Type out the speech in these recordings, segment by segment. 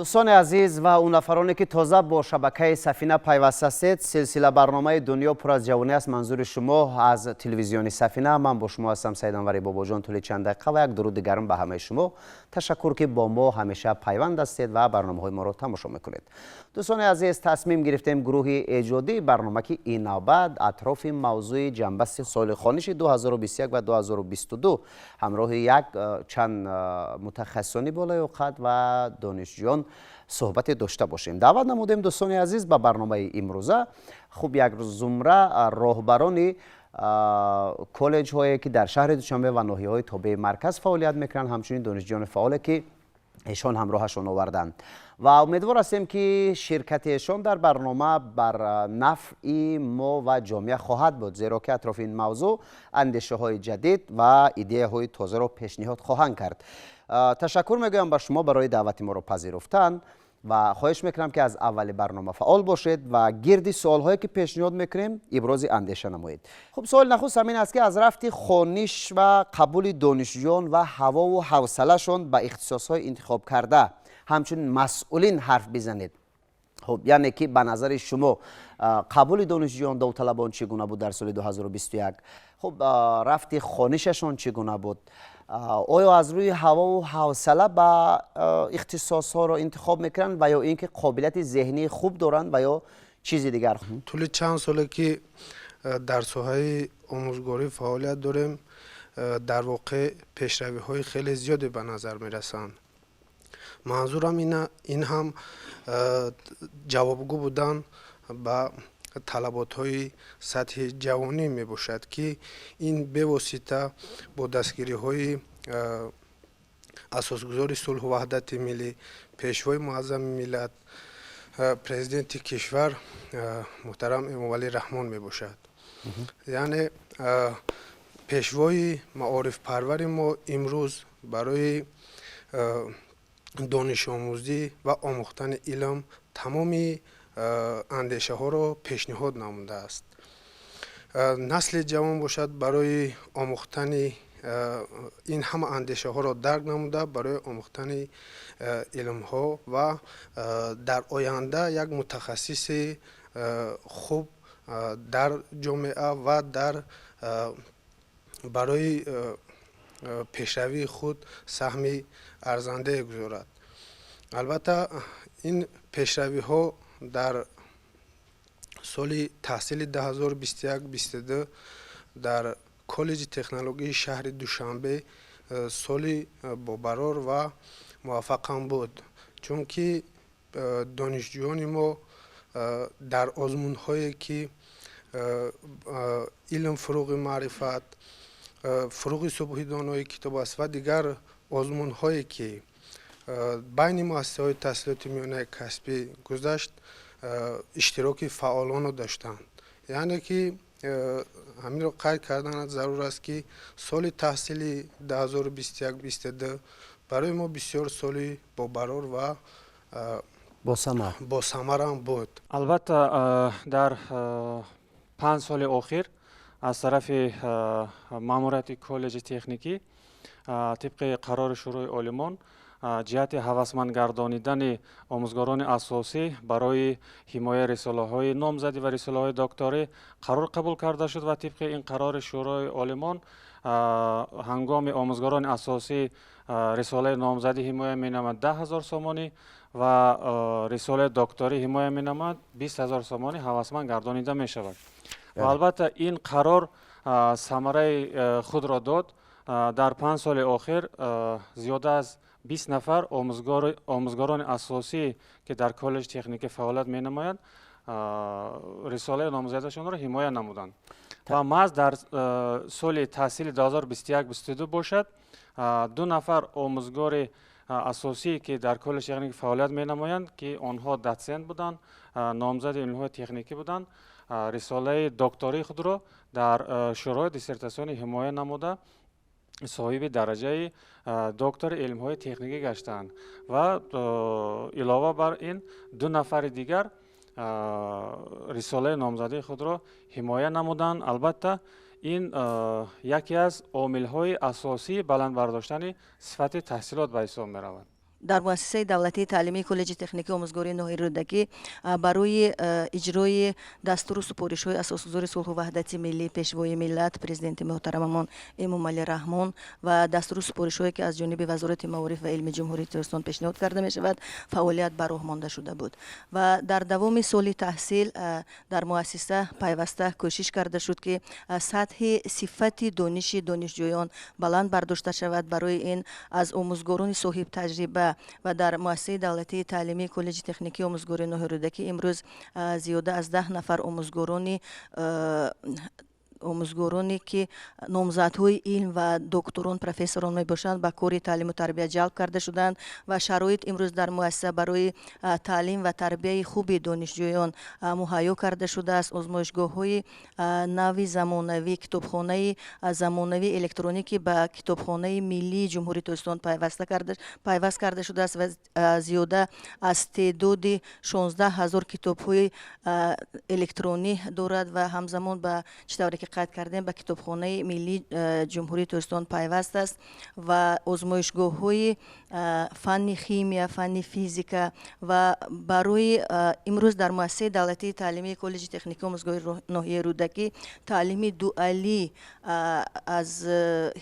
دوستان عزیز و اون نفرانی که تازه با شبکه سفینه پیوسته هستید، سلسله برنامه دنیا پر از جوانی است. منظور شما از تلویزیون سفینه. من با شما هستم سید انوری باباجان. طول چند دقیقه و یک درود دیگرم به همه شما. تشکر که با ما همیشه پیوند هستید و برنامه‌های ما رو تماشا میکنید. دوستان عزیز، تصمیم گرفتیم گروه ایجادی برنامه که این نوبت اطراف موضوع جنبست سال خوانش 2021 و 2022 همراه یک چند متخصصانی بالای اوقات و دانشجویان صحبت داشته باشیم. دعوت نمودیم دوستان عزیز به برنامه امروزه. خوب یک زمره راهبران کالج هایی که در شهر دوشنبه و ناحیه های تابع مرکز فعالیت میکنند، همچنین دانشجویان فعال که ایشان همراهشان آوردند و امیدوار هستیم که شرکت ایشان در برنامه بر نفع ما و جامعه خواهد بود، زیرا که اطراف این موضوع اندیشه های جدید و ایده های تازه را پیشنهاد خواهند کرد. تشکر میگویم به شما برای دعوت ما را پذیرفتن و خواهش میکنم که از اول برنامه فعال باشید و گردی سوال هایی که پیشنهاد میکنیم ابراز اندیشه نمایید. خب، سوال نخست همین است که از رفت خوانش و قبول دانشجویان و هوا و حوصلهشون به اختصاص های انتخاب کرده همچنین مسئولین حرف بزنید. خب، یعنی که به نظر شما قبول دانشجویان داوطلبان چگونه بود در سال 2021؟ خب، رفت خوانششون چگونه بود؟ آیا از روی هوا و حوصله به اختصاص ها را انتخاب میکنن و یا اینکه قابلیت ذهنی خوب دارند و یا چیزی دیگر؟ طول چند ساله که در ساحه آموزگاری فعالیت داریم، در واقع پیشروی های خیلی زیادی به نظر میرسند. منظورم این هم جوابگو بودن به طلبات های سطح جوانی می باشد که این به واسطه با دستگیری های اساسگذار صلح و وحدت ملی، پیشوای معظم ملت، پرزیدنت کشور محترم امام علی رحمان می باشد. یعنی پیشوای معارف پرور ما امروز برای دانش آموزی و آموختن علم تمامی اندیشه ها را پیشنهاد نموده است. نسل جوان باشد برای آموختن این همه اندیشه ها را درک نموده، برای آموختن علم ها و در آینده یک متخصص خوب در جامعه و در برای پیشروی خود سهم ارزنده گذارد. البته این پیشروی ها در سال تحصیل 2021-22 در کالج تکنولوژی شهر دوشنبه سال با برار و موفق هم بود، چون که دانشجویان ما در آزمون هایی که علم، فروغ معرفت، فروغ صبحی دانایی کتاب است و دیگر آزمون هایی که بین مؤسسه های تحصیلات میانه کسبی گذشت اشتراک فعالان رو داشتند. یعنی که همین رو قید کردن ضرور است که سال تحصیلی 2021-22 برای ما بسیار سالی با برار و با ثمر هم بود. البته در 5 سال اخیر از طرف ماموریت کالج تکنیکی طبق قرار شورای عالمان جهت هوسمند گردانیدن آموزگاران اساسی برای حمایت رساله های نامزدی و رساله های دکتری قرار قبول کرده شد و طبق این قرار شورای عالمان هنگام آموزگاران اساسی رساله نامزدی حمایت می نماید 10,000 سامانی و رساله دکتری حمایت می نماید 20,000 سامانی هوسمند گردانیده می شود. و البته این قرار ثمره خود را داد. در 5 سال اخیر زیاده از 20 نفر آموزگاران اساسی که در کالج تکنیک فعالیت می نمایند رساله نامزدشان را حمایت نمودند و محض در سال تحصیل 2021-22 باشد 2 نفر آموزگار اساسی که در کالج تکنیک فعالیت می نمایند که آنها داتسنت بودند، نامزد علوم تکنیکی بودند، رساله دکتری خود را در شورای دیسرتاسیون حمایت نموده صاحب درجه دکتر علم های تکنیکی گشتند و علاوه بر این 2 نفر دیگر رساله نامزدی خود را حمایت نمودند. البته این یکی از عامل های اساسی بلند برداشتن صفت تحصیلات به حساب می رود. در مؤسسه دولتی تعلیمی کالج تکنیکی آموزگاری نوحه رودکی برای اجرای دستور و سپارش‌های اساسگزار صلح و وحدت ملی پیشوای ملت پرزیدنت محترممان امام علی رحمان و دستور و سپارش‌هایی که از جانب وزارت معارف و علم جمهوری ترکستان پیشنهاد کرده می شود فعالیت بر راه مانده شده بود و در دوام سال تحصیل در مؤسسه پیوسته کوشش کرده شد که سطح صفت دانش دانشجویان بلند برداشته شود. برای این از آموزگاران صاحب تجربه و در مؤسسه دولتی تعلیمی کالج تکنیکی آموزگاری نوحه رودکی امروز زیاده از 10 نفر آموزگارانی که نامزدهای علم و دکتران پروفسوران می باشند به کار تعلیم و تربیت جلب کرده شدند و شرایط امروز در مؤسسه برای تعلیم و تربیت خوب دانشجویان مهیا کرده شده است. آزمایشگاه های نوی زمانوی، کتابخانه زمانوی الکترونیکی به کتابخانه ملی جمهوری ترکستان پیوست کرده شده است و زیاده از تعداد 16,000 کتاب های الکترونی دارد و همزمان به چطوری که قید کردیم به کتابخانه ملی جمهوری ترکستان پیوست است و آزمایشگاه های فن شیمی، فن فیزیک و برای امروز در مؤسسه دولتی تعلیمی کالج تکنیکی آموزگاری ناحیه رودکی تعلیم دوالی از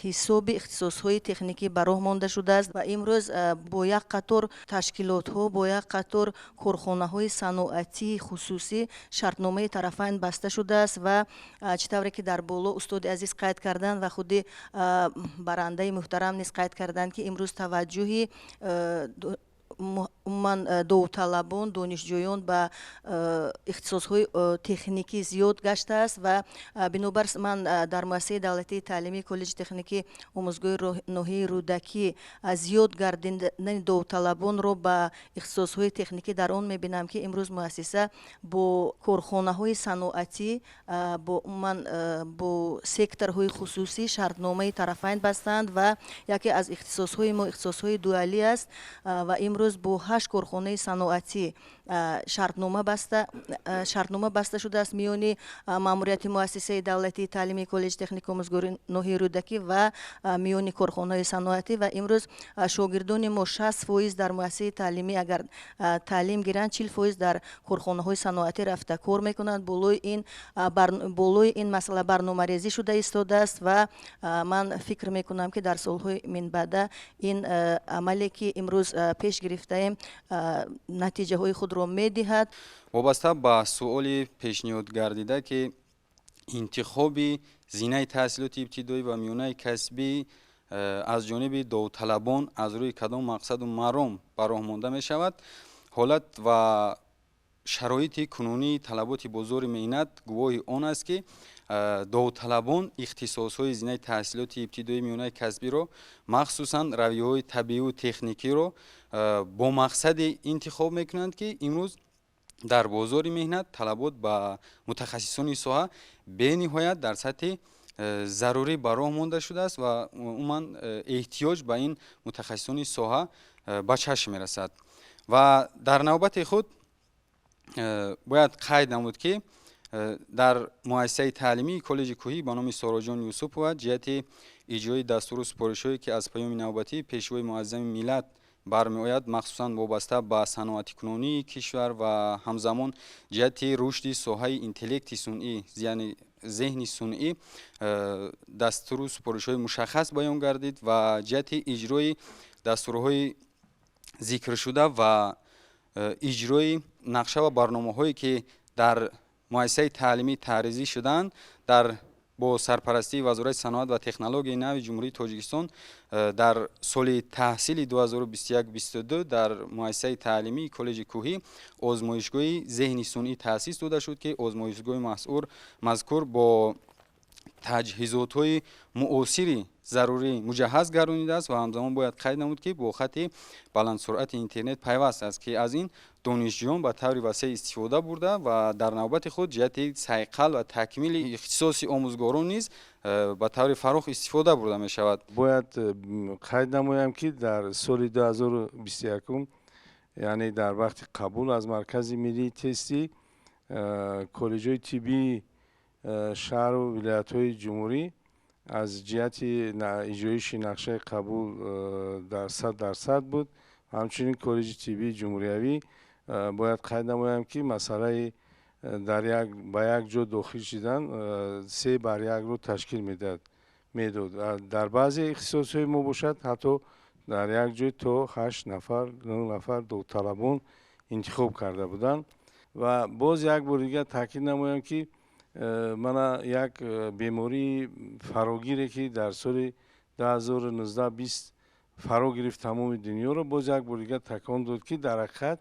حساب اختصاص های تکنیکی به راه مانده شده است و امروز با یک قطار تشکیلات ها با یک قطار کارخانه های صنعتی خصوصی شرطنامه طرفین بسته شده است و چطوری که در بالا استاد عزیز قید کردن و خود برنده محترم نیز قید کردن که امروز توجهی من داوطلبان دانشجویان به اختصاص‌های تکنیکی زیاد گشته است و بنابر من در مؤسسه دولتی تعلیمی کالج تکنیکی آموزگاری ناحیه رودکی زیاد گردیدن داوطلبان را به اختصاص‌های تکنیکی در آن می‌بینم که امروز مؤسسه با کارخانه‌های صنعتی با سکتورهای خصوصی شرطنامه طرفین بستند و یکی از اختصاص‌های ما اختصاص‌های دوالی است و امروز با 8 کارخانه صنعتی شرطنامه بسته شده است میان ماموریت مؤسسه دولتی تعلیمی کالج تکنیک آموزگاری ناحیه رودکی و میان کارخانه صنعتی و امروز شاگردان ما 60% در مؤسسه تعلیمی اگر تعلیم گیرند 40% در کارخانه های صنعتی رفته کار میکنند. بالای این مسئله برنامه‌ریزی شده ایستاده است و من فکر میکنم که در سالهای من بعد این عملی که امروز پیش گرفته ایم نتیجه های خود را میدهد. وابسته به سؤال پیشنهاد گردیده که انتخابی زینه تحصیلات ابتدایی و میانه کسبی از جانب داوطلبان از روی کدام مقصد و مرام به راه مانده می شود. حالت و شرایط کنونی طلبات بازار مهنت گواه آن است که داوطلبان اختصاص‌های زینه تحصیلات ابتدایی میانه کسبی را مخصوصاً رویه‌های طبیعی و تکنیکی را با مقصد انتخاب میکنند که امروز در بازار مهنت طلبات به متخصصان ساحه به نهایت در سطح ضروری به راه مانده شده است و عموماً احتیاج به این متخصصان ساحه به چشم میرسد و در نوبت خود باید قید نمود که در مؤسسه تعلیمی کالج کوهی به نام سارا جان یوسف و جهت اجرای دستور و سپارش‌هایی که از پیام نوبتی پیشوای معظم ملت برمی آید مخصوصاً وابسته به صنعت کنونی کشور و همزمان جهت رشد ساحه اینتلکت صنعی یعنی ذهن صنعی دستور و سپارش‌های مشخص بیان گردید و جهت اجرای دستورهای ذکر شده و اجرای نقشه و برنامه‌هایی که در مؤسسه تعلیمی تعریضی شدند با سرپرستی وزارت صنعت و تکنولوژی نو جمهوری تاجیکستان در سال تحصیل 2021-22 در مؤسسه تعلیمی کالج کوهی آزمایشگاه ذهن صنعی تأسیس داده شد که آزمایشگاه مذکور با تجهیزات‌های معاصری ضروری مجهز گردانیده است و همزمان باید قید نمود که با خط بلند سرعت اینترنت پیوست است که از این دانشجویان به طور وسیع استفاده برده و در نوبت خود جهت صیقل و تکمیل اختصاص آموزگاران نیز به طور فراخ استفاده برده می شود. باید قید نمایم که در سال 2021 یعنی در وقت قبول از مرکز ملی تستی کالج‌های طبی شهر و ولایت‌های جمهوری از جهت اجرایش نقشه قبول در 100% بود ҳамчунин коллеҷи тиббии ҷумҳуриявӣ бояд қайд намоям ки масъалаи ба як ҷо дохил шидан 3:1-ро ташкил медод. Дар баъзе ихтисосҳои мо бошад ҳатто дар як ҷой то 8 нафар 9 нафар довталабон интихоб карда буданд. ва боз як бор дигар таъкид намоям ки мана як бемории фарогире ки дар соли 2019-20 фаро гирифт тамоми дунёро, боз як бор дигар такон дод ки дар ҳақиқат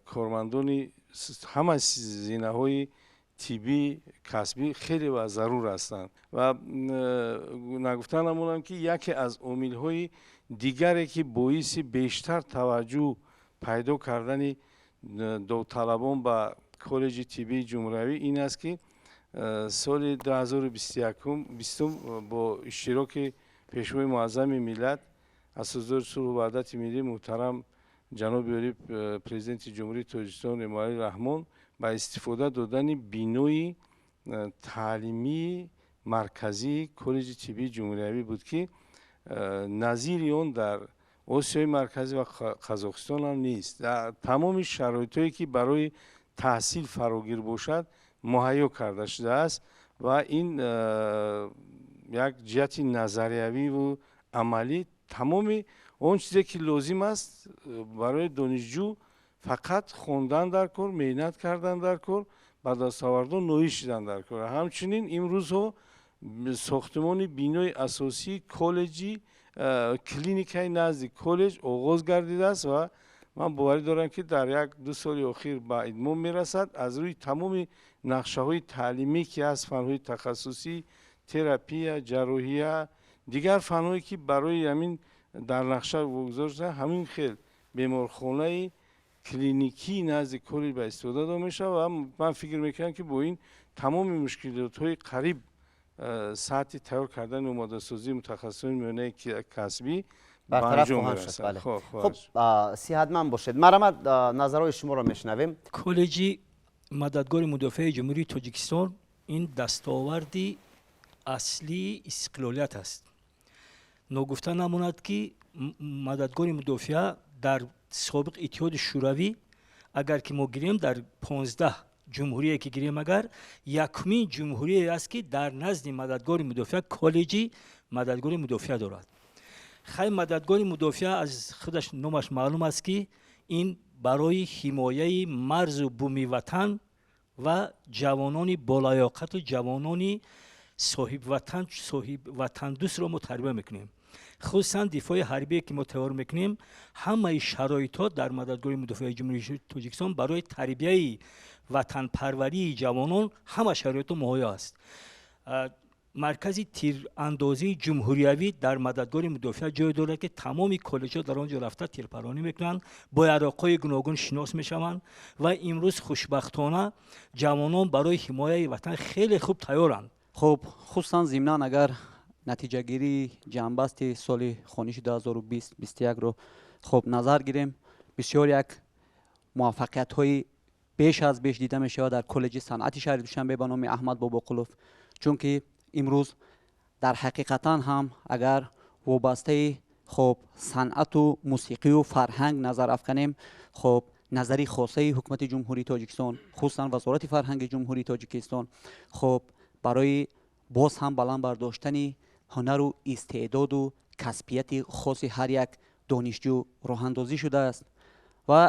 кормандони ҳама зинаҳои тиббӣ касбӣ хеле ва зарур ҳастанд. ва нагуфта намонам ки яке аз омилҳои дигаре ки боиси бештар таваҷҷӯҳ пайдо кардани довталабон ба коллеҷи тиббии ҷумҳуриявӣ ин аст ки соли 2021 бо иштироки пешвои муаззами миллат асосдори сулҳу ваҳдати миллӣ муҳтарам ҷаноби оли президенти ҷумҳурии тоҷикистон эмомалӣ раҳмон ба истифода додани бинои таълимии марказии коллеҷи тиббии ҷумҳуриявӣ буд ки назири он дар осиёи марказӣ ва қазоқистон ҳам нест. тамоми шароитҳое ки барои таҳсил фарогир бошад муҳайё карда шудааст ва ин як ҷиҳати назариявиву амалӣ тамоми он чизе ки лозим аст барои донишҷӯ фақат хондан дар кор, меҳнат кардан дар кор, ба дастовардон ноил шидан дар кор. ҳамчунин имрӯзҳо сохтмони бинои асосии коллеҷи клиникаи назди коллеҷ оғоз гардидааст ва ман боварӣ дорам ки дар 1-2 соли охир ба идмом мерасад. аз рӯи тамоми нақшаҳои таълимӣ ки ҳаст, фанҳои тахассусӣ, терапия, ҷарроҳия, дигар фанҳое ки барои ҳамин дар нақша вогузор шуда, ҳамин хел беморхонаи клиникии назди коллеҷ ба истифода дод мешавад ва ман фикр мекунам ки бо ин тамоми мушкилотҳои қариб сатҳи тайёр кардани омодасозии мутахассисони миёнаи касбӣ ба анҷом мерасад. хуб, сиҳатманд бошед. марамад, назарҳои шуморо мешунавем. коллеҷи мададгори мудофиаи ҷумҳурии тоҷикистон ин дастоварди аслии истиқлолият аст. ногуфта намонад ки мададгори мудофиа дар собиқ иттиҳоди шӯравӣ агар ки мо гирем дар 15 ҷумҳурие ки гирем агар якумин ҷумҳурие аст ки дар назди мададгори мудофиа коллеҷи мададгори мудофиа дорад. хай мададгори мудофиа аз худаш номаш маълум аст ки ин барои ҳимояи марзу буми ватан ва ҷавонони болаёқату ҷавонони соҳибватандӯстро мо тарбия мекунем. хусусан дифои ҳарбие ки мо тайёр мекунем, ҳамаи шароитҳо дар мададгори мудофиаи ҷумҳурии тоҷикистон барои тарбияи ватанпарварии ҷавонон ҳама шароитҳо муҳайё аст. маркази тирандозии ҷумҳуриявӣ дар мададгори мудофиа ҷой дорад ки тамоми коллеҷҳо дар он ҷо рафта тирпаронӣ мекунанд, бо яроқҳои гуногун шинос мешаванд ва имрӯз хушбахтона ҷавонон барои ҳимояи ватан хеле хуб тайёранд. хуб, хусусан зимнан агар натиҷагирии ҷамъбасти соли хониши 2020-21ро хуб назар гирем, бисёр як муваффақиятҳои беш аз беш дида мешавад дар коллеҷи санъати шаҳри душанбе ба номи аҳмад бобоқулов, чунки имрӯз дар ҳақиқатан ҳам агар вобастаи хуб санъату мусиқию фарҳанг назар афканем, хуб назари хосаи ҳукумати ҷумҳурии тоҷикистон, хусусан вазорати фарҳанги ҷумҳурии тоҷикистон хуб барои боз ҳам баланд бардоштани ҳунару истеъдоду касбияти хоси ҳар як донишҷӯ роҳандозӣ шудааст ва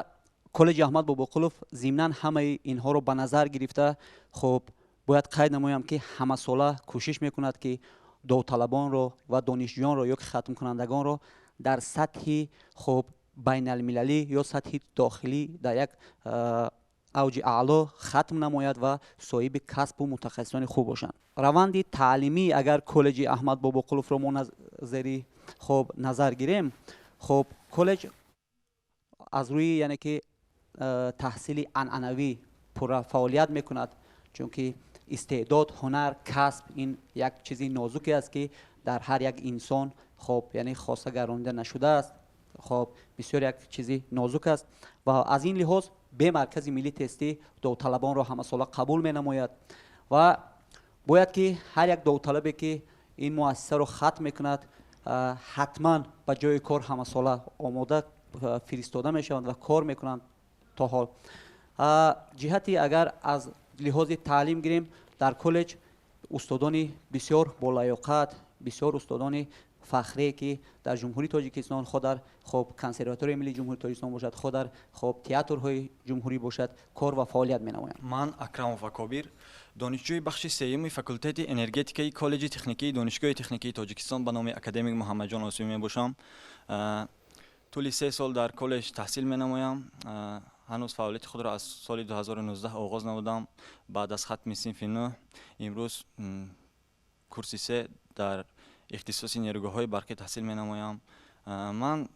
коллеҷи аҳмад бобоқулов зимнан ҳамаи инҳоро ба назар гирифта хуб бояд қайд намоям ки ҳамасола кӯшиш мекунад ки довталабонро ва донишҷӯёнро ё ки хатмкунандагонро дар сатҳи хуб байналмилалӣ ё сатҳи дохилӣ дар як авҷи аъло хатм намояд ва соҳиби касбу мутахассисони хуб бошанд. раванди таълимӣ агар коллеҷи аҳмад бобоқуловро мо назари хуб назар гирем, хуб коллеҷ аз рӯи яъне ки таҳсили анъанавӣ пурра фаъолият мекунад, чунки истеъдод, ҳунар, касб ин як чизи нозуке аст ки дар ҳар як инсон хуб яъне хоса гаронида нашудааст. хуб бисёр як чизи нозук аст ва аз ин лиҳоз бе маркази миллии тестӣ довталабонро ҳамасола қабул менамояд ва бояд ки ҳар як довталабе ки ин муассисаро хатм мекунад ҳатман ба ҷои кор ҳамасола омода فرستاده میشوند و کار میکنند تا حال. جهتی اگر از لحاظ تعلیم گیریم در کالج استادان بسیار با لیاقت، بسیار استادان فخری که در جمهوری تاجیکستان خود در خب کنسرواتوری ملی جمهوری تاجیکستان باشد، خود در خب تئاترهای جمهوری باشد کار و فعالیت می-نمایند. من اکرموف اکابیر دانشجوی بخش سوم فاکولته انرژتیکی کالج تکنیکی دانشگاه تکنیکی تاجیکستان به نام اکادمیک محمد جان آسیمی باشم. طول 3 سال در کالج تحصیل می-نمایم. هنوز فعالیت خود را از سال 2019 آغاز نمودم. بعد از ختم صنف 9 امروز کورس 3 در اختصاص نیروگاه‌های برقی تحصیل می-نمایم. من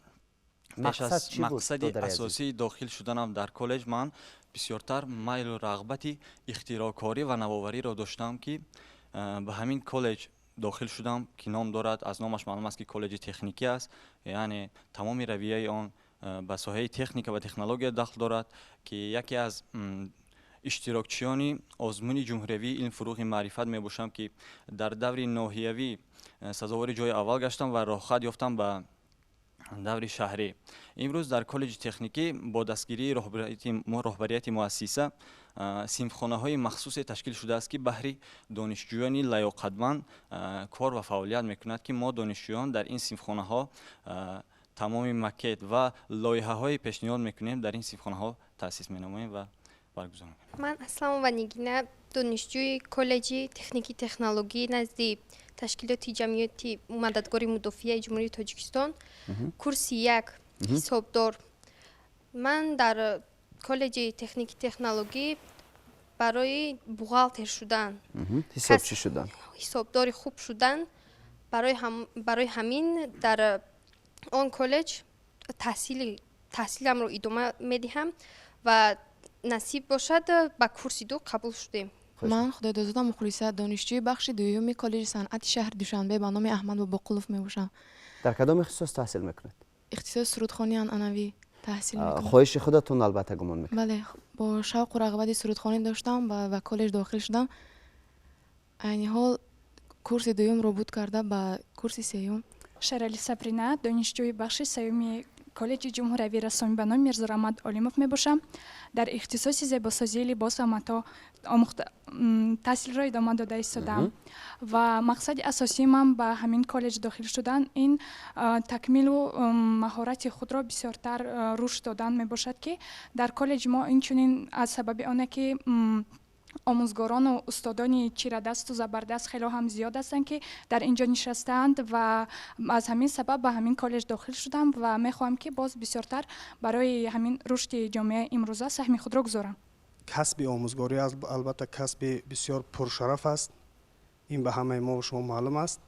مقصد اساسی داخل شدنم در کالج من بسیارتر میل و رغبتی اختراعکاری و نوآوری را داشتم که به همین کالج داخل شدم که نام دارد. از نامش معلوم است که کالج تکنیکی است، یعنی تمام رویه آن به ساحه تکنیک و تکنولوژی داخل دارد که یکی از اشتراکچیان آزمون جمهوری علم فروغ معرفت می باشم که در دور ناحیوی سزاوار جای اول گشتم و راهخط یافتم به دور شهری. امروز در کالج تکنیکی با دستگیری رهبریت مؤسسه صنفخانه های مخصوص تشکیل شده است که بهری دانشجویان لیاقتمند کار و فعالیت میکند که ما دانشجویان در این صنفخانه ها تمام مکت و لایحه های پیشنهاد میکنیم در این صنفخانه ها تاسیس مینماییم و برگزار میکنیم. من اسلام و نگینه دانشجوی کالج تکنیکی تکنولوژی نزد تشکیلات جمعیتی مددگار مدافع جمهوری تاجیکستان کورس 1 حسابدار. من در کالج تکنیکی تکنولوژی برای بوغالتر شدن حسابچی شدن، حسابدار خوب شدن برای همین در آن کالج تحصیلم رو ادامه میدهم و نصیب باشد به کورس 2 قبول شدیم. من خدایدوزاده مخلصه دانشجوی بخش دوم کالج صنعت شهر دوشنبه به نام احمد باباقلوف می باشم. در کدام اختصاص تحصیل میکنید؟ اختصاص سرودخوانی عنعنوی تحصیل میکنم. خواهش خودتون البته گمان میکنید. بله، با شوق و رغبت سرودخوانی داشتم و کالج داخل شدم. عین حال کورس دوم رو بود کرده به کورس سوم. شرالی سپرینا دانشجوی بخش سوم کالج جمهوری رسمی به نام میرزا رحمت علیموف می باشم. در اختصاص زیباسازی لباس و متاع تحصیل را ادامه داده ایستادم و مقصد اساسی من به همین کالج داخل شدن این تکمیل و مهارت خود را بسیارتر رشد دادن می باشد که در کالج ما اینچنین از سبب آنه که آموزگاران و استادان چیردست و زبردست خیلی هم زیاد هستند که در اینجا نشستند و از همین سبب به همین کالج داخل شدم و میخواهم که باز بسیارتر برای همین رشد جامعه امروزه سهم خود را گذارم. کسب آموزگاری البته کسب بسیار پرشرف است. این به همه ما و شما معلوم است.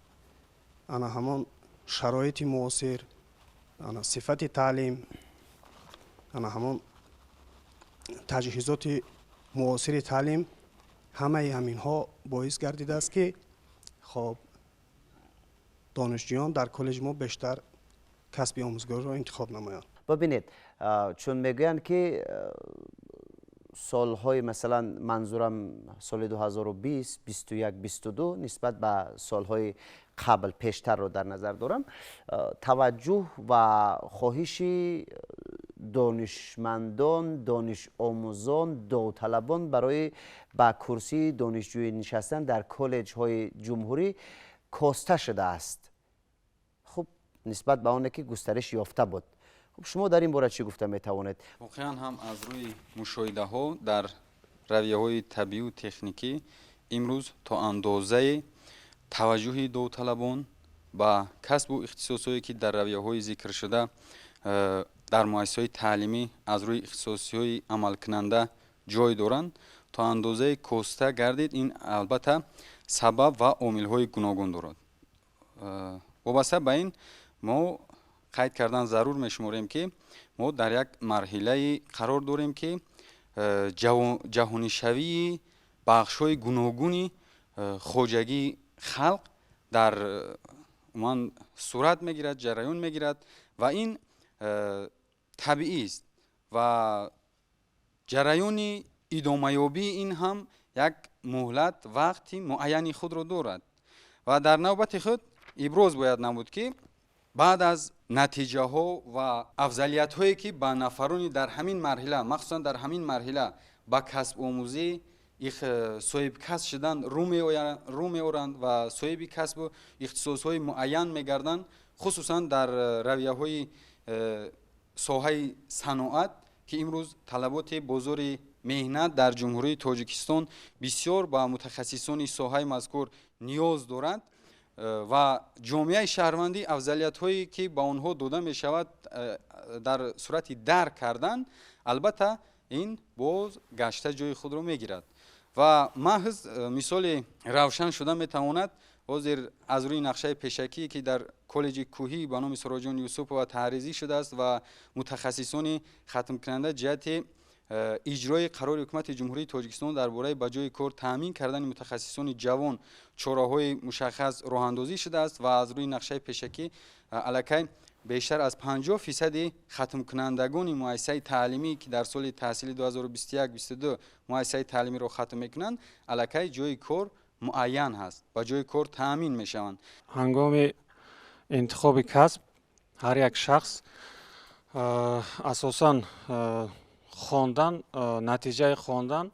انا همان شرایط معاصر، انا صفت تعلیم، انا همان تجهیزات معاصر تعلیم، همه همین ها باعث گردیده است که خب دانشجویان در کالج ما بیشتر کسب آموزگاری را انتخاب نمایند. ببینید چون میگویند که سالهای مثلا منظورم سال 2020 21 22 نسبت به سالهای قبل پیشتر رو در نظر دارم، توجه و خواهش دانشمندان، دانش آموزان، داوطلبان برای با کرسی دانشجویی نشستن در کالج های جمهوری کاسته شده است. خب نسبت به آنه که گسترش یافته بود. خب شما در این باره چی گفته میتوانید؟ واقعا هم از روی مشاهده ها در رویه های طبیعی و تکنیکی امروز تا اندازه توجه داوطلبان با کسب و اختصاصی که در رویه های ذکر شده در مؤسسه‌های تعلیمی از روی اختصاصی عمل کننده جای دارند تا اندازه کاسته گردید. این البته سبب و عامل های گوناگون دارد. وابسته به این ما قید کردن ضرور میشماریم که ما در یک مرحله قرار داریم که جهانی شوی بخش های گوناگونی خواجگی خلق در من صورت میگیرد، جریان میگیرد و این طبیعی است و جریان ادامه یابی این هم یک مهلت وقتی معینی خود را دارد و در نوبت خود ابراز باید نمود که баъд аз натиҷаҳо ва афзалиятҳое ки ба нафарони дар ҳамин марҳила махсусан дар ҳамин марҳила ба касбомӯзӣ соҳибкасб шудан рӯ меоранд ва соҳиби касбу ихтисосҳои муайян мегарданд, хусусан дар равияҳои соҳаи саноат ки имрӯз талаботи бозори меҳнат дар ҷумҳурии тоҷикистон бисёр ба мутахассисони соҳаи мазкур ниёз дорад ва ҷомеаи шаҳрвандӣ афзалиятҳое ки ба онҳо дода мешавад дар сурати дарк кардан, албатта ин боз гашта ҷои худро мегирад ва маҳз мисоли равшан шуда метавонад ҳозир аз рӯи нақшаи пешакие ки дар коллеҷи кӯҳӣ ба номи Суроҷони Юсупова таҳризӣ шудааст ва мутахассисони хатмкунанда ҷиҳати иҷрои қарори ҳукумати ҷумҳурии тоҷикистон дар бораи ба ҷои кор таъмин кардани мутахассисони ҷавон чораҳои мушаххас роҳандозӣ шудааст ва аз рӯи нақшаи пешакӣ аллакай бештар аз 50% хатмкунандагони муассисаи таълимӣ ки дар соли таҳсили 2021-22 муассисаи таълимиро хатм мекунанд, аллакай ҷои кор муайян ҳаст, ба ҷои кор таъмин мешаванд. ҳангоми интихоби касб ҳар як шахс асосан хондан, натиҷаи хондан,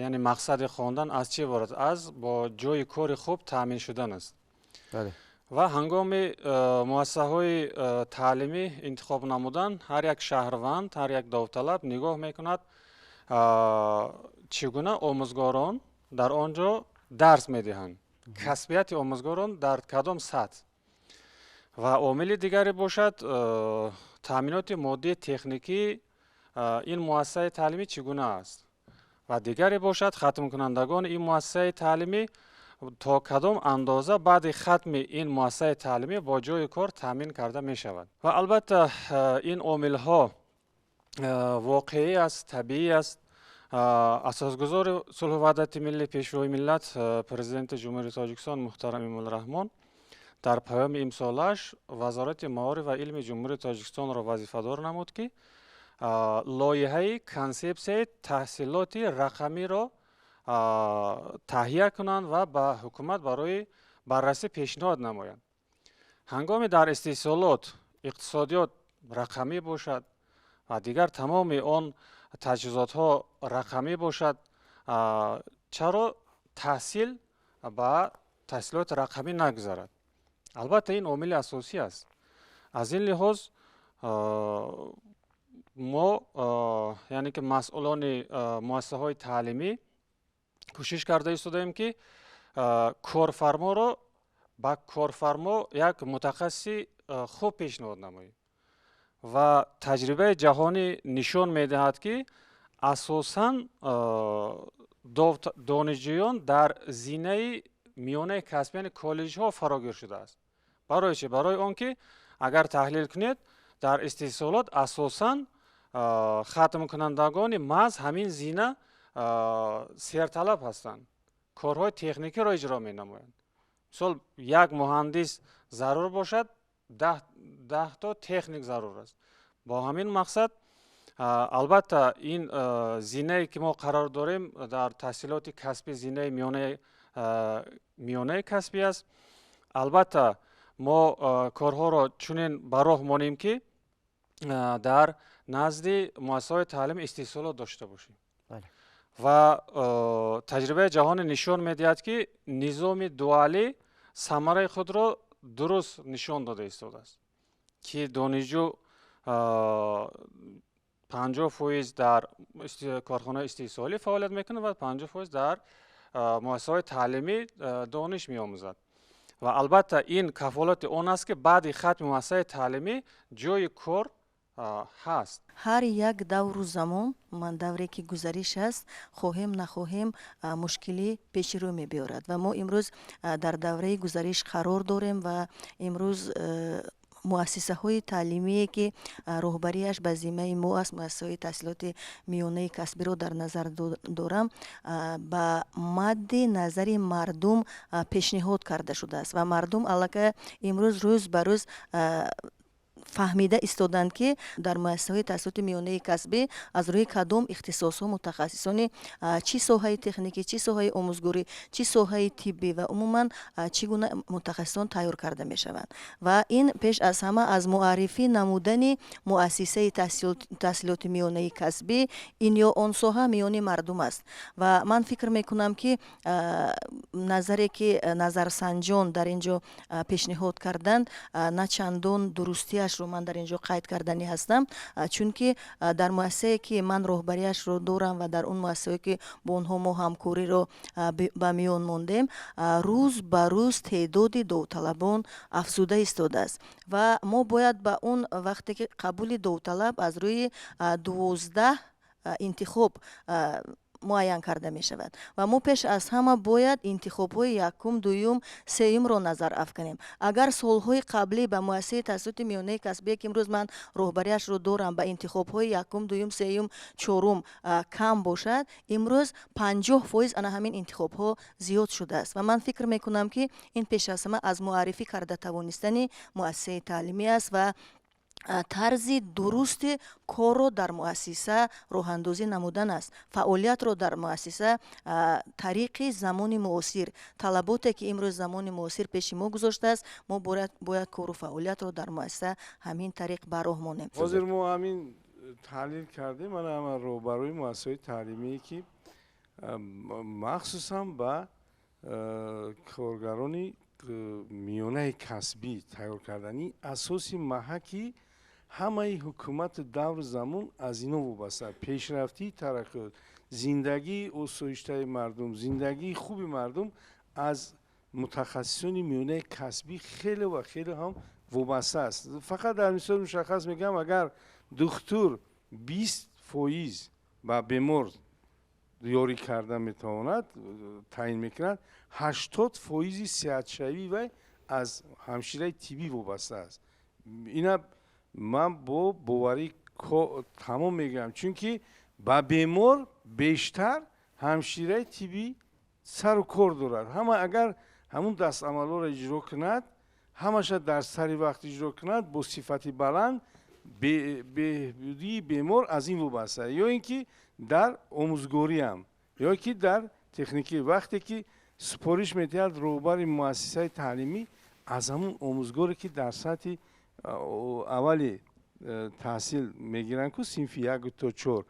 яъне мақсади хондан аз чӣ иборат? Аз бо ҷои кори хуб таъмин шудан аст. ва ҳангоми муассисаҳои таълимӣ интихоб намудан, ҳар як шаҳрванд, ҳар як давталаб нигоҳ мекунад чӣ гуна омӯзгорон дар он ҷо дарс медиҳанд, касбияти омӯзгорон дар кадом сатҳ. ва омили дигаре бошад таъминоти моддии техникӣ ин муассисаи таълимӣ чӣ гуна аст. ва дигаре бошад хатмкунандагони ин муассисаи таълимӣ то кадом андоза баъди хатми ин муассисаи таълимӣ бо ҷои кор таъмин карда мешавад. Ва албатта ин омилҳо воқеӣ аст, табиӣ аст. асосгузори сулҳу ваҳдати миллӣ пешвои миллат президенти ҷумҳурии тоҷикистон муҳтарам Эмомалрахмон дар паёми имсолааш вазорати маориф ва илми ҷумҳурии тоҷикистонро вазифадор намуд ки лоиҳаи консепсияи таҳсилоти рақамиро таҳия кунанд ва ба ҳукумат барои баррасӣ пешниҳод намоянд. ҳангоми дар истеҳсолот иқтисодиёт рақамӣ бошад ва дигар тамоми он таҷҳизотҳо рақамӣ бошад, чаро таҳсил ба таҳсилоти рақамӣ нагузарад? албатта ин омили асосӣ аст. аз ин лиҳоз мо яъне ки масъулони муассисаҳои таълимӣ кӯшиш карда истодаем ки корфарморо ба корфармо як мутахассиси хуб пешниҳод намоем. ва таҷрибаи ҷаҳонӣ нишон медиҳад ки асосан донишҷӯён дар зинаи миёнаи касбӣ яъне коллеҷҳо фарогир шудааст. барои чӣ? барои он ки агар таҳлил кунед дар истеҳсолот асосан хатмкунандагони маҳз ҳамин зина серталаб ҳастанд, корҳои техникиро иҷро менамоянд. мисол як муҳандис зарур бошад, 10 то техник зарур аст. бо ҳамин мақсад албатта ин зинае ки мо қарор дорем дар таҳсилоти касбӣ зинаи миёнаи касбӣ аст. албатта мо корҳоро чунин ба роҳ монем ки дар назди муассисаҳои таълими истеҳсолот дошта бошем. ва таҷрибаи ҷаҳонӣ нишон медиҳад ки низоми дуалӣ самараи худро дуруст нишон дода истодааст, ки донишҷӯ 50% дар корхонаи истеҳсолӣ фаъолият мекунад ва 50% дар муассисаҳои таълимӣ дониш меомӯзад. ва албатта ин кафолати он аст ки баъди хатми муассисаи таълимӣ ҷои кор ҳаст. ҳар як давру замон давре ки гузариш аст, хоҳем нахоҳем мушкилӣ пеши рӯ мебиёрад ва мо имрӯз дар давраи гузариш қарор дорем ва имрӯз муассисаҳои таълимие ки роҳбариаш ба зиммаи мо аст, муассисаҳои таҳсилоти миёнаи касбиро дар назар дорам, ба мадди назари мардум пешниҳод карда шудааст ва мардум аллакай имрӯз рӯз ба рӯз фаҳмида истоданд ки дар муассисаҳои таҳсилоти миёнаи касбӣ аз рӯи кадом ихтисосҳо мутахассисони чӣ соҳаи техникӣ, чӣ соҳаи омӯзгорӣ, чӣ соҳаи тиббӣ ва умуман чӣ гуна мутахассисон тайёр карда мешаванд. Ва ин пеш аз ҳама аз муаррифӣ намудани муассисаи таҳсилоти миёнаи касбӣ ин ё он соҳа миёни мардум аст. Ва ман фикр мекунам ки назаре ки назарсанҷон дар ин ҷо пешниҳод карданд на чандон дурустиашро ман дар ин ҷо қайд карданӣ ҳастам, чунки дар муассисае ки ман роҳбариашро дорам ва дар он муассисае ки бо онҳо мо ҳамкориро ба миён мондем, рӯз ба рӯз теъдоди довталабон афзуда истодааст ва мо бояд ба он вақте ки қабули довталаб аз рӯи 12 интихоб муайян карда мешавад ва мо пеш аз ҳама бояд интихобҳои якум, дуюм, сеюмро назар афканем. Агар солҳои қаблӣ ба муассисаи таҳсилоти миёнаи касбие ки имрӯз ман роҳбариашро дорам ба интихобҳои якум, дуюм, сеюм, чорум кам бошад, имрӯз 50% ана ҳамин интихобҳо зиёд шудааст ва ман фикр мекунам ки ин пеш аз ҳама аз муаррифӣ карда тавонистани муассисаи таълимӣ аст ва тарзи дурусти корро дар муассиса роҳандозӣ намудан аст. Фаъолиятро дар муассиса тариқи замони муосир, талаботе ки имрӯз замони муосир пеши мо гузоштааст, мо бояд кору фаъолиятро дар муассиса ҳамин тариқ ба роҳ монем. ҳозир мо ҳамин таҳлил кардем, мана ҳама роҳбарои муассисаҳои таълимие ки махсусан ба коргарони миёнаи касбӣ тайёр кардани асоси маҳаки ҳамаи ҳукумату давру замон аз ино вобаста. Пешрафтии тараққиёт, зиндагии осоиштаи мардум, зиндагии хуби мардум аз мутахассисони миёнаи касбӣ хеле ва хеле ҳам вобаста аст. Фақат дар мисол мушаххас мегӯям, агар духтур 20% ба бемор ёрӣ карда метавонад, таъин мекунад, 80% сеҳатшавии вай аз ҳамшираи тиббӣ вобаста аст. Ина ман бо боварӣ тамом мегӯям, чунки ба бемор бештар ҳамшираи тиббӣ сару кор дорад. Ҳама агар ҳамун дастамалҳоро иҷро кунад, ҳамаша дар сари вақт иҷро кунад, бо сифати баланд, беҳбудии бемор аз ин вобаста. ё ин ки дар омӯзгориам, ё ки дар техникӣ, вақте ки супориш метиҳад роҳбари муассисаи таълимӣ аз ҳамун омӯзгоре ки дар сатҳи аввали таҳсил мегиранд ку синфи 1 то 4,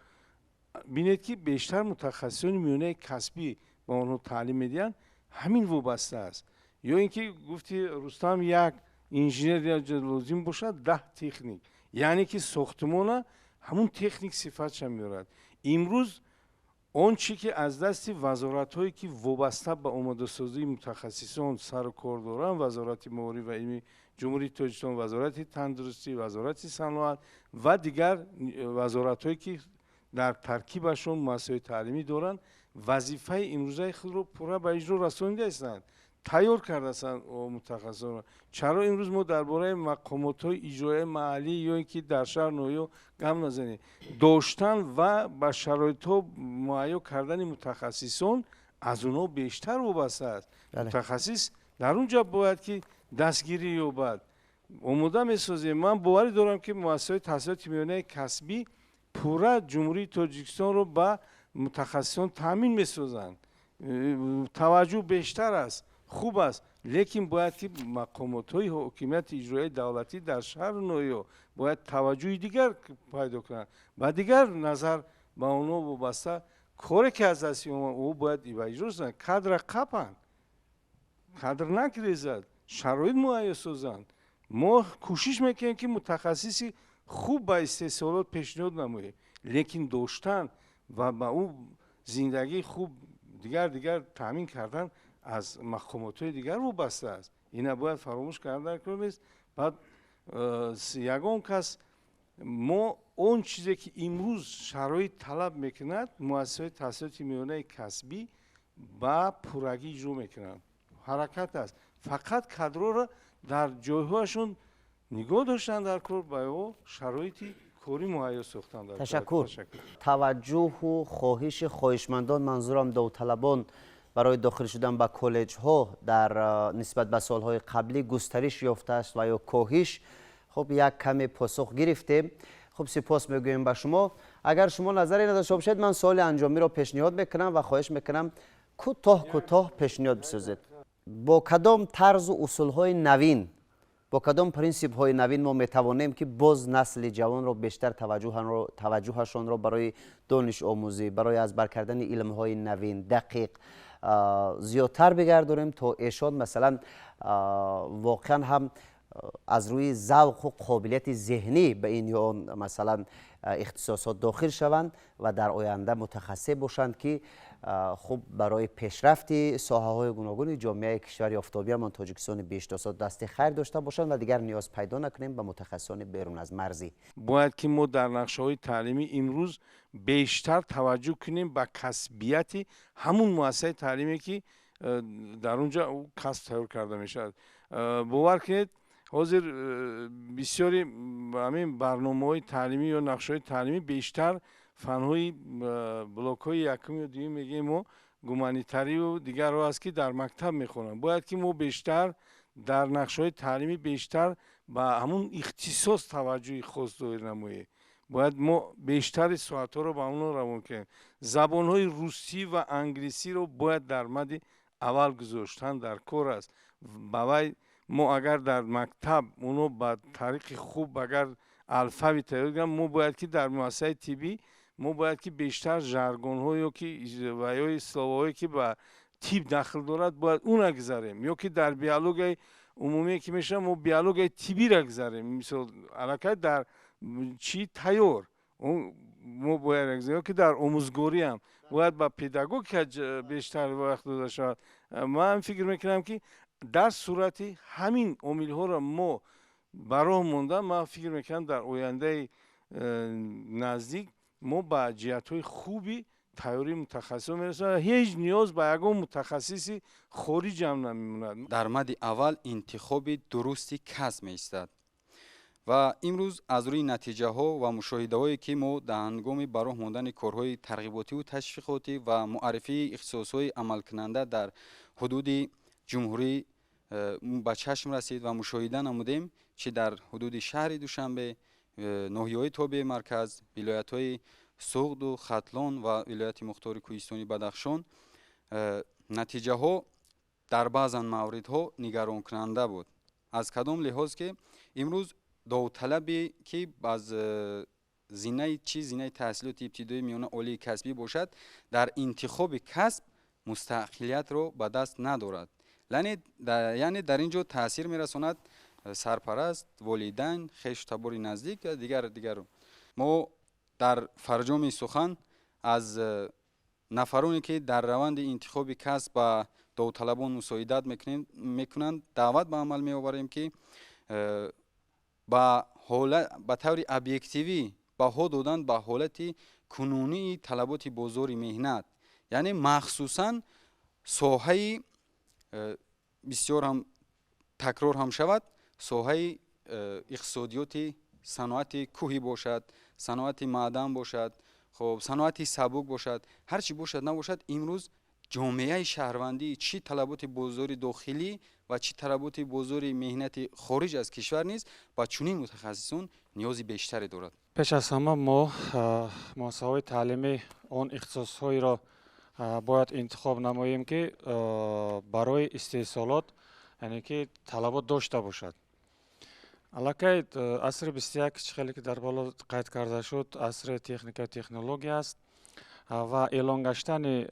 бинед ки бештар мутахассисони миёнаи касбӣ ба онҳо таълим медиҳанд, ҳамин вобаста аст. ё ин ки гуфти Рустам, як инженер лозим бошад, 10 техник, яъне ки сохтмона ҳамун техник сифатша меорад. Имрӯз он чи ки аз дасти вазоратҳое ки вобаста ба омодасозии мутахассисон сару кор доранд, вазорати маориф ва илми ҷумҳурии Тоҷикистон, вазорати тандурустӣ, вазорати саноат ва дигар вазоратҳое ки дар таркибашон муассисаҳои таълимӣ доранд, вазифаи имрӯзаи худро пурра ба иҷро расонида истанд, тайёр кардастанд мутахассисонро. Чаро имрӯз мо дар бораи мақомотҳои иҷроияи маҳаллӣ ё ин ки дар шаҳр ноҳиё гап назанем. Доштан ва ба шароитҳо муҳайё кардани мутахассисон аз онҳо бештар вобаста аст. Мутахассис дар он ҷо бояд ки дастгирӣ ёбад, омода месозем. Ман боварӣ дорам ки муассисаҳои таҳсилоти миёнаи касбӣ пурра ҷумҳурии Тоҷикистонро ба мутахассисон таъмин месозанд. Таваҷҷӯҳ бештар аст, хуб аст, лекин бояд ки мақомотҳои ҳокимияти иҷроияи давлатӣ дар шаҳру ноҳиё бояд таваҷҷӯҳи дигар пайдо кунанд. Ба дигар назар ба онҳо вобаста коре ки аз дасти омад, ӯ бояд ба иҷро расонанд. Кадра қапанд, кадр нагрезад, шароит муҳайё созанд. Мо кӯшиш мекунем ки мутахассиси хуб ба истеҳсолот пешниҳод намоем, лекин доштан ва ба ӯ зиндагии хуб дигар таъмин кардан аз мақомотҳои дигар вобаста аст. Ина бояд фаромӯш карда кунем. Баъд ягон кас мо он чизе ки имрӯз шароит талаб мекунад, муассисаҳои таҳсилоти миёнаи касбӣ ба пуррагӣ иҷро мекунанд. ҳаракат аст. Фақат кадроро дар ҷойҳояшон нигоҳ доштан дар кор, ба ё шароити кори муҳайё сохтан. ташаккур. таваҷҷӯҳу хоҳиши хоҳишмандон, манзурам довталабон барои дохил шудан ба коллеҷҳо дар нисбат ба солҳои қаблӣ густариш ёфтааст ва ё коҳиш خب یک کمی پاسخ گرفتیم. خب سپاس میگویم به شما. اگر شما نظری نداشته باشید من سوال انجامی رو پیشنهاد میکنم و خواهش میکنم کوتاه پیشنهاد بسازید. با کدام طرز و اصول های نوین، با کدام پرینسیپ های نوین ما میتوانیم که باز نسل جوان رو بیشتر توجهشان رو برای دانش آموزی، برای از بر کردن علم های نوین دقیق زیادتر بگردونیم تا ایشان مثلا واقعا هم از روی ذوق و قابلیت ذهنی به این یا مثلا اختصاصات داخل شوند و در آینده متخصص باشند که خوب برای پیشرفت ساحه های گوناگون جامعه کشور آفتابی همان تاجیکستان بیشتر دست خیر داشته باشند و دیگر نیاز پیدا نکنیم به متخصصان بیرون از مرزی. باید که ما در نقشه های تعلیمی امروز بیشتر توجه کنیم به کسبیت همون مؤسسه تعلیمی که در اونجا کسب تیار کرده میشد. باور کنید حاضر بسیاری همین برنامه‌های تعلیمی یا نقشه‌های تعلیمی بیشتر فن‌های بلاک‌های یکم و دوم میگیم ما گومانیتری و دیگر رو است که در مکتب میخونن. باید که ما بیشتر در نقشه‌های تعلیمی بیشتر به همون اختصاص توجه خاص داشته نماییم. باید ما بیشتر ساعت‌ها رو به اون روان کنیم. زبان‌های روسی و انگلیسی رو باید در مد اول گذاشتن در کار است. باید ما اگر در مکتب اونو با طریق خوب اگر الفبی تیار کنیم، ما باید که در مؤسسه طبی ما باید که بیشتر ژارگون های که و یا اصطلاحایی که با تیپ داخل دارد باید اون گذاریم، یا که در بیولوژی عمومی که میشه ما بیولوژی طبی را گذاریم. مثلا علاقه در چی تیار اون ما باید گذاریم که در آموزگاری هم باید با پداگوگ بیشتر وقت داده شود. من فکر میکنم که در صورت همین عامل ها را ما برای موندن، من فکر میکنم در آینده نزدیک ما با جهت های خوبی تیاری متخصص میرسیم. هیچ نیاز به یگان متخصص خارج هم نمیموند. در مد اول انتخاب درستی کسب میستد و امروز از روی نتیجه ها و مشاهده هایی که ما در هنگام برای ماندن کارهای ترغیباتی و تشویقاتی و معرفی اختصاص های عمل کننده در حدود جمهوری به چشم رسید و مشاهده نمودیم چه در حدود شهر دوشنبه، ناحیه‌های تابع مرکز، ولایت‌های سوغد و ختلان و ولایت مختار کوهستانی بدخشان، نتیجه ها در بعض موردها نگران کننده بود. از کدام لحاظ که امروز داوطلبی که از زینه تحصیلات ابتدایی میانه عالی کسبی باشد در انتخاب کسب مستقلیت را به دست ندارد. یعنی در اینجا تاثیر میرساند سرپرست، والدین، خویش تبار نزدیک و دیگر. ما در فرجام سخن از نفرانی که در روند انتخاب کسب با داوطلبان مساعدت میکنند دعوت به عمل میآوریم که با طور ابجکتیوی بها دادن به حالت کنونی طلبات بازار مهنت، یعنی مخصوصا ساحه بسیار هم تکرار هم شود، ساحه اقتصادیات صنعت کوهی باشد، صنعت معدن باشد، خب صنعت سبک باشد، هر چی باشد نباشد، امروز جامعه شهروندی چی طلبات بازار داخلی و چی طلبات بازار مهنت خارج از کشور نیست با چنین متخصصون نیازی بیشتری دارد. پیش از همه ما مؤسسه‌های تعلیمی آن اختصاص‌هایی را باید انتخاب نماییم که برای استحصالات یعنی که طلبات داشته باشد. علاقه عصر 21 خیلی که در بالا قید کرده شد عصر تکنیک و تکنولوژی است و اعلان گشتن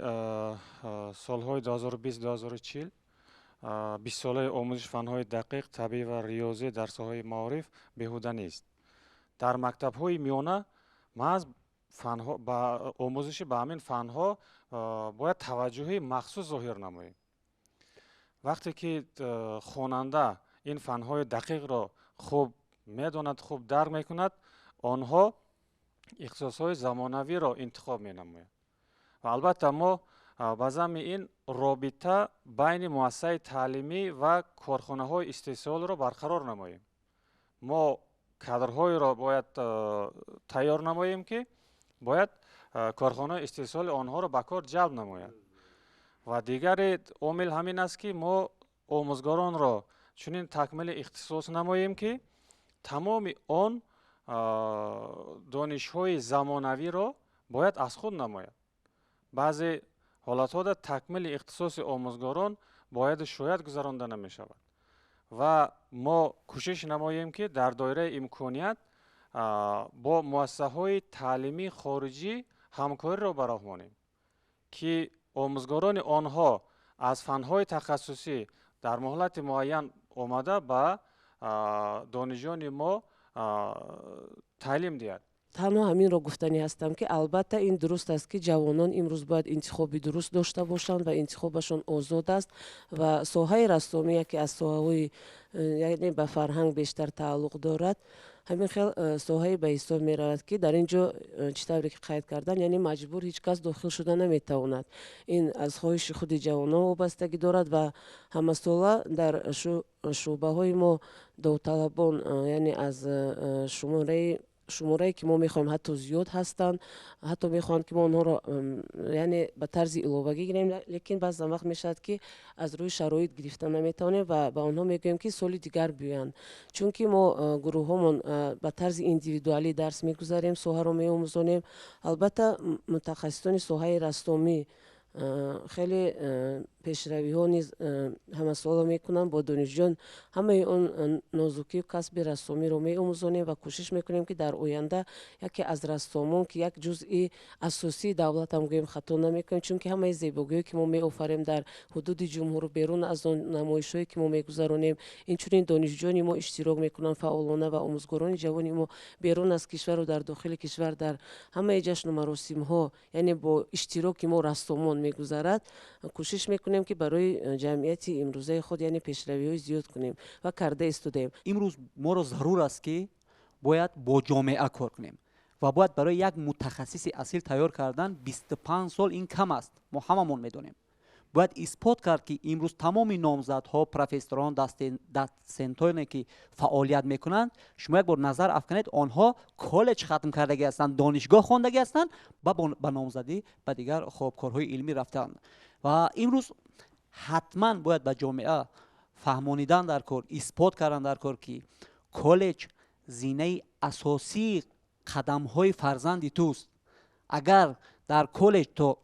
سالهای 2020-2040 20 ساله آموزش فنهای دقیق، طبیعی و ریاضی در ساحه معارف بیهوده نیست. در مکتب‌های میانه محض فنها با آموزش به همین فنها باید توجهی مخصوص ظاهر نماییم. وقتی که خواننده این فنهای دقیق را خوب میداند، خوب درک میکند، آنها اختصاصهای زمانوی را انتخاب مینماید. و البته ما به ضمن این رابطه بین مؤسسه تعلیمی و کارخانه های استحصال را برقرار نماییم. ما کادرهای را باید تیار نماییم که باید کارخانه استحصال آنها را به کار جلب نماید. و دیگر عامل همین است که ما آموزگاران را چنین تکمیل اختصاص نماییم که тамоми он донишҳои замонавиро бояд аз худ намояд. баъзе ҳолатҳода такмили ихтисоси омӯзгорон бояду шояд гузаронда намешавад ва мо кӯшиш намоем ки дар доираи имконият бо муассисаҳои таълимии хориҷӣ ҳамкориро бароҳмонем ки омӯзгорони онҳо аз фанҳои тахассусӣ дар моҳлати муайян омада ба донишҷӯёни мо таълим диҳад. танҳо ҳаминро гуфтанӣ ҳастам ки албатта ин дуруст аст ки ҷавонон имрӯз бояд интихоби дуруст дошта бошанд ва интихобашон озод аст ва соҳаи рассомӣ яке аз соҳаҳои яъне ба фарҳанг бештар тааллуқ дорад. ҳамин хел соҳае ба ҳисоб меравад ки дар ин ҷо чӣ тавре ки қайд кардан яъне маҷбур ҳеҷ кас дохил шуда наметавонад. ин аз хоҳиши худи ҷавонон вобастагӣ дорад ва ҳамасола дар шӯъбаҳои мо довталабон яъне аз шуморае ки мо мехоҳем ҳатто зиёд ҳастанд, ҳатто мехоҳанд ки мо онҳоро яъне ба тарзи иловагӣ гирем, лекин баъзан вақт мешавад ки аз рӯи шароит гирифта наметавонем ва ба онҳо мегӯем ки соли дигар биёянд. Чунки мо гурӯҳҳомон ба тарзи индивидуалӣ дарс мегузарем, соҳаро меомӯзонем. Албатта мутахассисони соҳаи рассомӣ хеле пешравиҳо низ ҳамасола мекунанд бо донишҷӯён. ҳамаи он нозукию касби рассомиро меомӯзонем ва кӯшиш мекунем ки дар оянда яке аз рассомон ки як ҷузъи асосии давлатам гӯем хато намекунем, чунки ҳамаи зебогиҳое ки мо меофарем дар ҳудуди ҷумҳур берун аз он намоишҳое ки мо мегузаронем, инчунин донишҷӯёни мо иштирок мекунанд фаъолона ва омӯзгорони ҷавони мо берун аз кишвару дар дохили кишвар дар ҳамаи ҷашну маросимҳо яъне бо иштироки мо рассомон мегузарад. кӯшиш мекунем ки барои ҷамъияти имрӯзаи худ яъне пешравиҳои зиёд кунем ва карда истодаем. имрӯз моро зарур аст ки бояд бо ҷомеа кор кунем ва бояд барои як мутахассиси асил тайёр кардан 25 сол ин кам аст. мо ҳамамон медонем. бояд исбот кард ки имрӯз тамоми номзадҳо, профессорон, дацентоне ки фаъолият мекунанд, шумо як бор назар афканед, онҳо коллеҷ хатм кардагӣ ҳастанд, донишгоҳ хондагӣ ҳастанд, ба номзадӣ ба дигар корҳои илмӣ рафтаанд. ва имрӯз ҳатман бояд ба ҷомеа фаҳмонидан дар кор, исбот кардан дар кор ки коллеҷ зинаи асосии қадамҳои фарзанди туст. агар дар коллеҷ то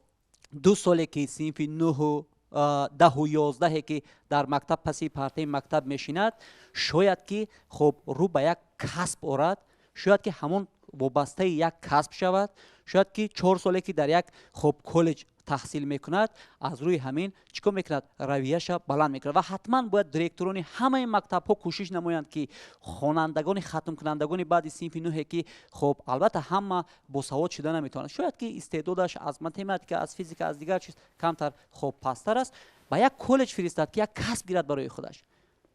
2 соле ки синфи 9, 10, 11 ки дар мактаб паси партаи мактаб мешинад, шояд ки хоб рӯ ба як касб орад, шояд ки ҳамон вобастаи як касб шавад, шояд ки 4 соле ки дар як хоб коллеҷ таҳсил мекунад, аз рӯи ҳамин чӣ кор мекунад, равияша баланд мекунад. ва ҳатман бояд директорони ҳамаи мактабҳо кӯшиш намоянд ки хонандагони хатмкунандагони баъди синфи 9 ки хоб албатта ҳама босавод шуда наметавонад, шояд ки истеъдодаш аз математика, аз физика, аз дигар чиз камтар хоб пасттар аст, ба як коллеҷ фиристад ки як касб гирад барои худаш,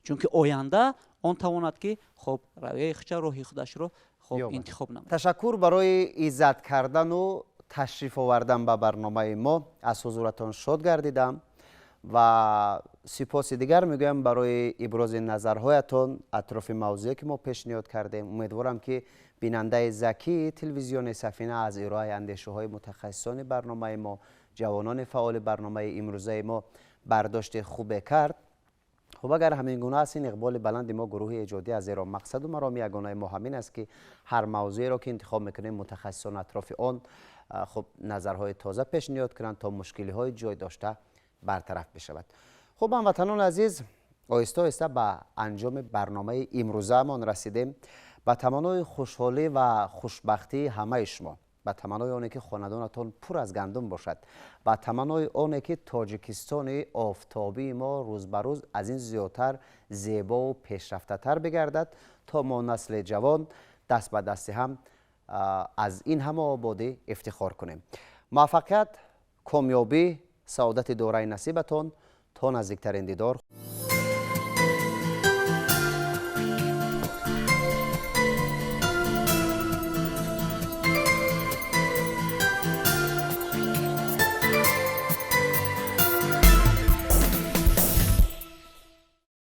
чунки оянда он тавонад ки хоб равияи худша роҳи худашро хоб интихоб намояд. ташаккур барои иззат кардану ташриф овардан ба барномаи мо. аз ҳузуратон шод гардидам ва сипоси дигар мегӯям барои ибрози назарҳоятон атрофи мавзӯе ки мо пешниҳод кардем. умедворам ки бинандаи закии телевизиони Сафина аз ироаи андешаҳои мутахассисони барномаи мо, ҷавонони фаъоли барномаи имрӯзаи мо бардошти хубе кард. خب اگر همین گونه است این اقبال بلند ما گروه ایجادی از زیرا مقصد و مرام یگانه ما همین است که هر موضوعی را که انتخاب میکنیم متخصصان اطراف آن خب نظرهای تازه پیشنهاد کنند تا مشکلی های جای داشته برطرف بشود. خب هموطنان عزیز، آهسته آهسته به انجام برنامه امروزمان رسیدیم. به تمنای خوشحالی و خوشبختی همه شما، به تمنای آنه که خاندانتان پر از گندم باشد، به تمنای آنه که تاجیکستان آفتابی ما روز به روز از این زیادتر زیبا و پیشرفته تر بگردد تا ما نسل جوان دست به دست هم از این همه آبادی افتخار کنیم. موفقیت، کامیابی، سعادت دارای نصیبتان تا نزدیکترین دیدار.